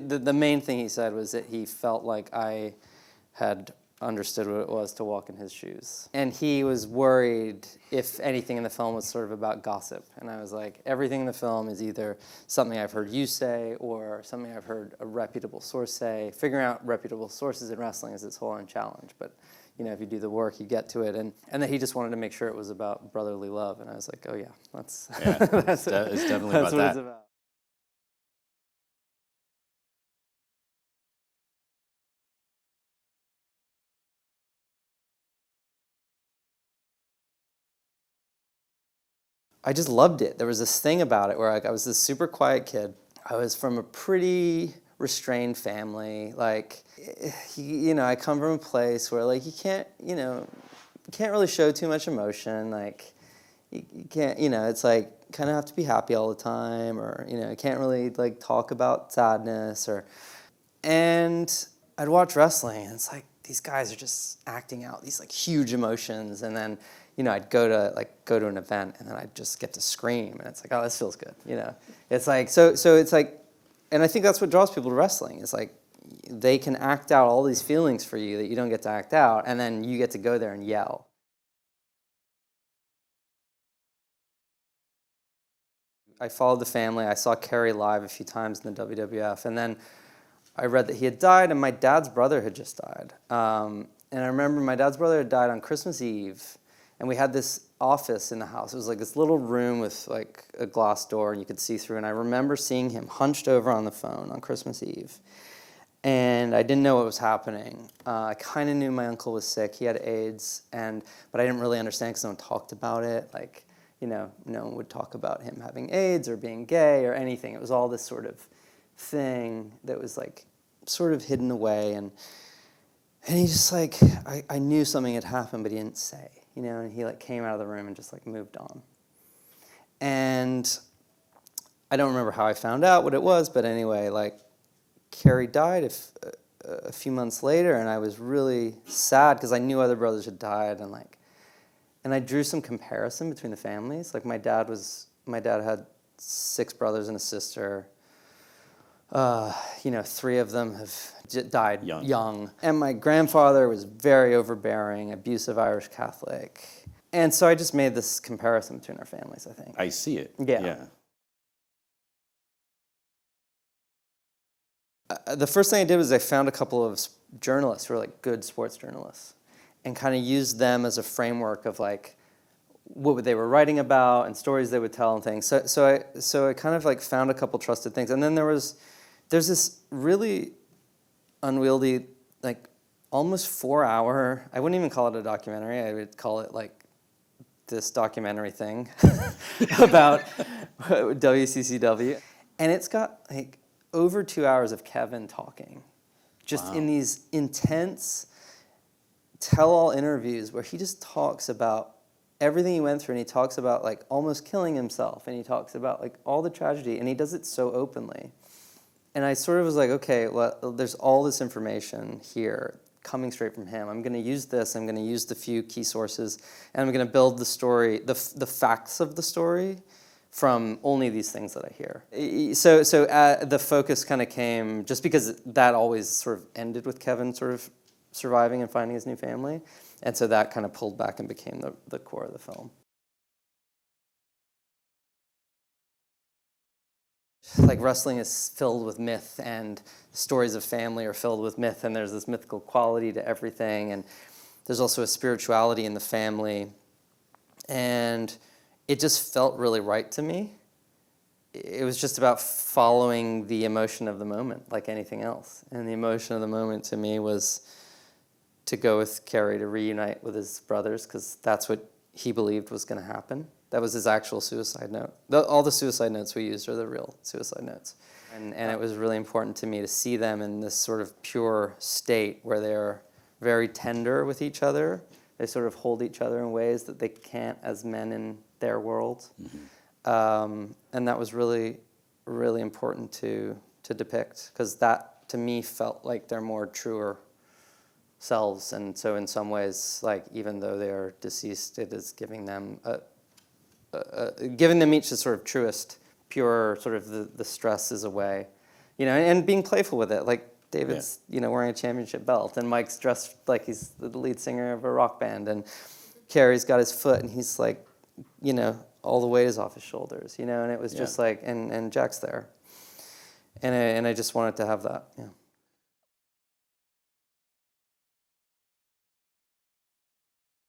the main thing he said was that he felt like I had understood what it was to walk in his shoes. And he was worried if anything in the film was sort of about gossip. And I was like, everything in the film is either something I've heard you say or something I've heard a reputable source say. Figuring out reputable sources in wrestling is its whole own challenge. But if you do the work, you get to it. And that he just wanted to make sure it was about brotherly love. And I was like, oh yeah, it's definitely that's about what that. it's about. I just loved it. There was this thing about it where I was this super quiet kid. I was from a pretty restrained family. I come from a place where you can't really show too much emotion. You can't, it's kind of have to be happy all the time, or you can't really talk about sadness and I'd watch wrestling and it's these guys are just acting out these huge emotions, and then I'd go to an event and then I'd just get to scream, and it's oh, this feels good, It's so it's and I think that's what draws people to wrestling. It's they can act out all these feelings for you that you don't get to act out, and then you get to go there and yell. I followed the family. I saw Kerry live a few times in the WWF, and then I read that he had died, and my dad's brother had just died. And I remember my dad's brother had died on Christmas Eve, and we had this office in the house. It was this little room with a glass door, and you could see through. And I remember seeing him hunched over on the phone on Christmas Eve, and I didn't know what was happening. I kind of knew my uncle was sick. He had AIDS, but I didn't really understand because no one talked about it. No one would talk about him having AIDS or being gay or anything. It was all this sort of thing that was sort of hidden away, and he just I knew something had happened, but he didn't say, and he came out of the room and just moved on. And I don't remember how I found out what it was, but anyway, Kerry died a few months later, and I was really sad because I knew other brothers had died, and I drew some comparison between the families. My dad had 6 brothers and a sister. 3 of them have died young. And my grandfather was very overbearing, abusive Irish Catholic. And so I just made this comparison between our families, I think. I see it. Yeah. The first thing I did was I found a couple of journalists who were good sports journalists, and kind of used them as a framework of what they were writing about and stories they would tell and things. So I kind of found a couple trusted things. And then there's this really unwieldy, almost 4-hour, I wouldn't even call it a documentary, I would call it this documentary thing about WCCW. And it's got over 2 hours of Kevin talking, just in these intense tell-all interviews where he just talks about everything he went through, and he talks about almost killing himself, and he talks about all the tragedy, and he does it so openly. And I sort of was okay, well, there's all this information here coming straight from him. I'm going to use this. I'm going to use the few key sources, and I'm going to build the story, the facts of the story, from only these things that I hear. So the focus kind of came just because that always sort of ended with Kevin sort of surviving and finding his new family. And so that kind of pulled back and became the core of the film. Wrestling is filled with myth, and stories of family are filled with myth, and there's this mythical quality to everything, and there's also a spirituality in the family. And it just felt really right to me. It was just about following the emotion of the moment, like anything else. And the emotion of the moment to me was to go with Kerry to reunite with his brothers, because that's what he believed was going to happen. That was his actual suicide note. All the suicide notes we used are the real suicide notes. And it was really important to me to see them in this sort of pure state where they're very tender with each other. They sort of hold each other in ways that they can't as men in their world. Mm-hmm. And that was really, really important to depict, because that, to me, felt like their more truer selves. And so in some ways, even though they are deceased, it is giving them giving them each the sort of truest, pure, sort of the stress is away, you know, and being playful with it. Like David's, you know, wearing a championship belt, and Mike's dressed like he's the lead singer of a rock band, and Kerry's got his foot, and he's like, you know, all the weight is off his shoulders, you know, and it was just like, and Jack's there, and I just wanted to have that, yeah.